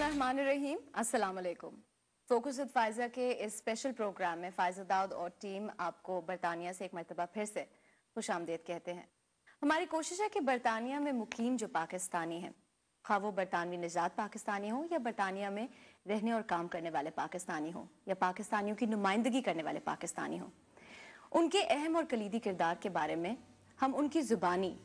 बिस्मिल्लाहिर्रहमानिर्रहीम, अस्सलाम वालेकुम। फोकस विद फायजा के इस स्पेशल प्रोग्राम में फायजा दाऊद और टीम आपको बरतानिया से एक मरतबा फिर से खुशामदीद कहते हैं। हमारी कोशिश है कि बरतानिया में मुकीम जो पाकिस्तानी हैं, खा वो बरतानवी निजात पाकिस्तानी हो या बरतानिया में रहने और काम करने वाले पाकिस्तानी हो या पाकिस्तानियों की नुमाइंदगी करने वाले पाकिस्तानी हो, उनके अहम और कलीदी किरदार के बारे में हम उनकी ज़ुबानी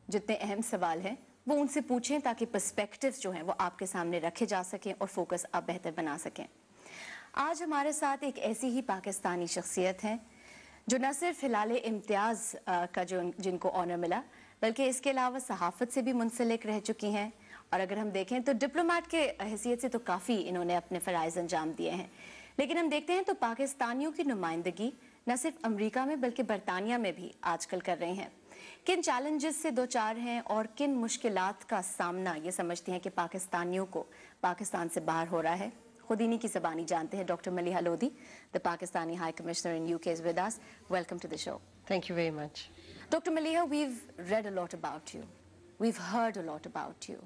जितने अहम सवाल हैं वो उनसे पूछें ताकि पर्सपेक्टिव्स जो हैं वो आपके सामने रखे जा सकें और फोकस आप बेहतर बना सकें। आज हमारे साथ एक ऐसी ही पाकिस्तानी शख्सियत हैं जो न सिर्फ हिलाले इम्तियाज़ का जिनको ऑनर मिला, बल्कि इसके अलावा सहाफ़त से भी मुंसलिक रह चुकी हैं, और अगर हम देखें तो डिप्लोमेट के हैसियत से तो काफ़ी इन्होंने अपने फ़राइज़ अंजाम दिए हैं। लेकिन हम देखते हैं तो पाकिस्तानियों की नुमाइंदगी न सिर्फ अमरीका में बल्कि बरतानिया में भी आजकल कर रहे हैं। किन चैलेंजेस से दो चार हैं और किन मुश्किलात का सामना ये समझती हैं कि पाकिस्तानियों को पाकिस्तान से बाहर हो रहा है, खुद इन्हीं की ज़बानी जानते हैं। Doctor Maliha Lodhi, the Pakistani high commissioner in UK is with us. Welcome to the show. Thank you very much. Dr. Maliha, we've read a lot about you. We've heard a lot about you.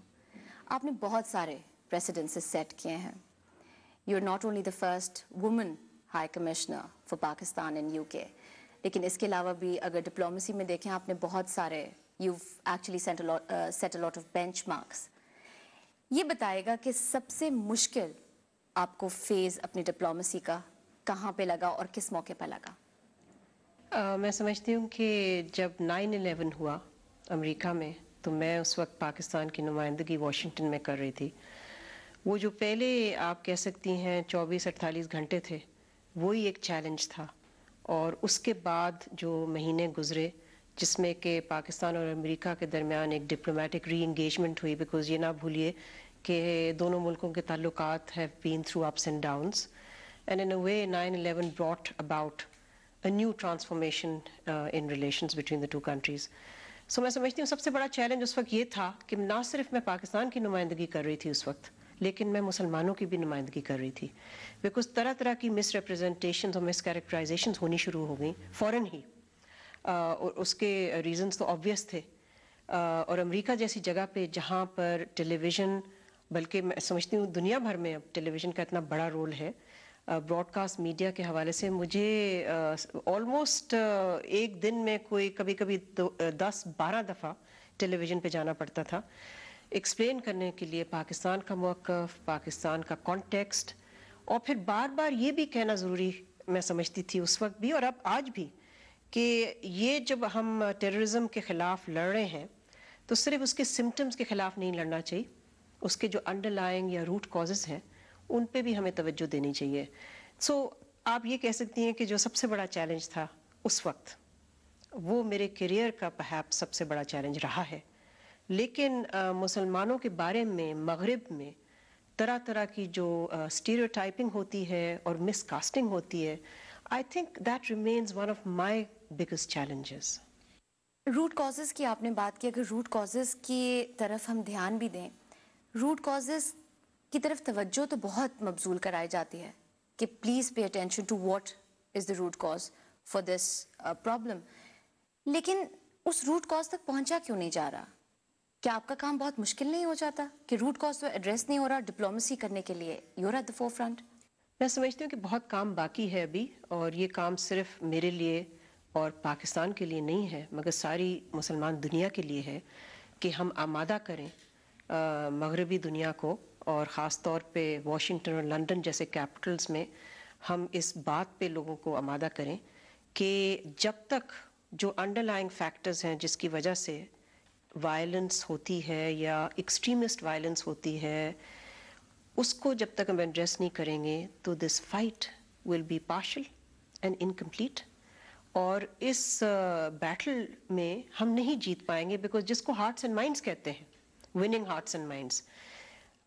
आपने बहुत सारे प्रेसिडेंसेस set किए हैं. You're not only the first woman high commissioner for Pakistan in UK, लेकिन इसके अलावा भी अगर डिप्लोमेसी में देखें आपने बहुत सारे you've actually set a lot of benchmarks. ये बताएगा कि सबसे मुश्किल आपको फेज अपनी डिप्लोमेसी का कहाँ पे लगा और किस मौके पर लगा? मैं समझती हूँ कि जब 9/11 हुआ अमेरिका में तो मैं उस वक्त पाकिस्तान की नुमाइंदगी वाशिंगटन में कर रही थी। वो जो पहले आप कह सकती हैं 24-48 घंटे थे वही एक चैलेंज था, और उसके बाद जो महीने गुजरे जिसमें कि पाकिस्तान और अमेरिका के दरमियान एक डिप्लोमेटिक री इंगेजमेंट हुई, बिकॉज़ ये ना भूलिए कि दोनों मुल्कों के ताल्लुकात have been through ups and downs, and in a way 9/11 brought about a new transformation in relations between the two countries. So मैं समझती हूँ सबसे बड़ा चैलेंज उस वक्त ये था कि ना सिर्फ मैं पाकिस्तान की नुमाइंदगी कर रही थी उस वक्त, लेकिन मैं मुसलमानों की भी नुमाइंदगी कर रही थी, बिकॉज तरह तरह की मिस रिप्रेजेंटेशन और मिस कैरेक्टराइजेशन होनी शुरू हो गई फ़ौरन ही, और उसके रीजंस तो ऑब्वियस थे। और अमेरिका जैसी जगह पे जहाँ पर टेलीविज़न, बल्कि मैं समझती हूँ दुनिया भर में अब टेलीविज़न का इतना बड़ा रोल है, ब्रॉडकास्ट मीडिया के हवाले से मुझे ऑलमोस्ट एक दिन में कोई कभी कभी 10-12 दफ़ा टेलीविज़न पे जाना पड़ता था एक्सप्लेन करने के लिए पाकिस्तान का मौक़िफ़, पाकिस्तान का कॉन्टेक्स्ट, और फिर बार बार ये भी कहना ज़रूरी मैं समझती थी उस वक्त भी और अब आज भी कि ये जब हम टेररिज्म के ख़िलाफ़ लड़ रहे हैं तो सिर्फ उसके सिम्टम्स के ख़िलाफ़ नहीं लड़ना चाहिए, उसके जो अंडरलाइंग या रूट कॉजेज़ हैं उन पे भी हमें तवज्जो देनी चाहिए। सो आप ये कह सकती हैं कि जो सबसे बड़ा चैलेंज था उस वक्त वो मेरे करियर का परहैप्स सबसे बड़ा चैलेंज रहा है। लेकिन मुसलमानों के बारे में मगरिब में तरह तरह की जो स्टीरियोटाइपिंग होती है और मिसकास्टिंग होती है, I think that remains one of my biggest challenges. Root causes की आपने बात की, अगर रूट कॉजेज़ की तरफ हम ध्यान भी दें, रूट कॉजेज़ की तरफ तवज्जो तो बहुत मबजूल कराई जाती है कि please pay attention to what is the root cause for this problem, लेकिन उस रूट कॉज तक पहुंचा क्यों नहीं जा रहा? क्या आपका काम बहुत मुश्किल नहीं हो जाता कि रूट कॉज तो एड्रेस नहीं हो रहा डिप्लोमेसी करने के लिए? You are at the forefront. मैं समझती हूँ कि बहुत काम बाकी है अभी, और ये काम सिर्फ मेरे लिए और पाकिस्तान के लिए नहीं है मगर सारी मुसलमान दुनिया के लिए है कि हम आमादा करें मगरबी दुनिया को, और ख़ास तौर पे वाशिंगटन और लंदन जैसे कैपिटल्स में हम इस बात पे लोगों को आमादा करें कि जब तक जो अंडरलाइंग फैक्टर्स हैं जिसकी वजह से वायलेंस होती है या एक्सट्रीमिस्ट वायलेंस होती है, उसको जब तक हम एड्रेस नहीं करेंगे तो this fight will be partial and incomplete, और इस बैटल में हम नहीं जीत पाएंगे, बिकॉज जिसको हार्ट्स एंड माइंड्स कहते हैं, विनिंग हार्ट्स एंड माइंड्स।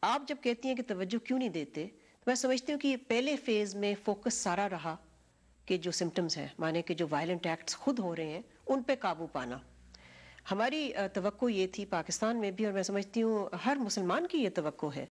आप जब कहती हैं कि तवज्जो क्यों नहीं देते, तो मैं समझती हूँ कि पहले फेज़ में फोकस सारा रहा कि जो सिम्टम्स हैं, माने कि जो वायलेंट एक्ट्स खुद हो रहे हैं उन पे काबू पाना। हमारी तवक्को ये थी पाकिस्तान में भी, और मैं समझती हूँ हर मुसलमान की ये तवक्को है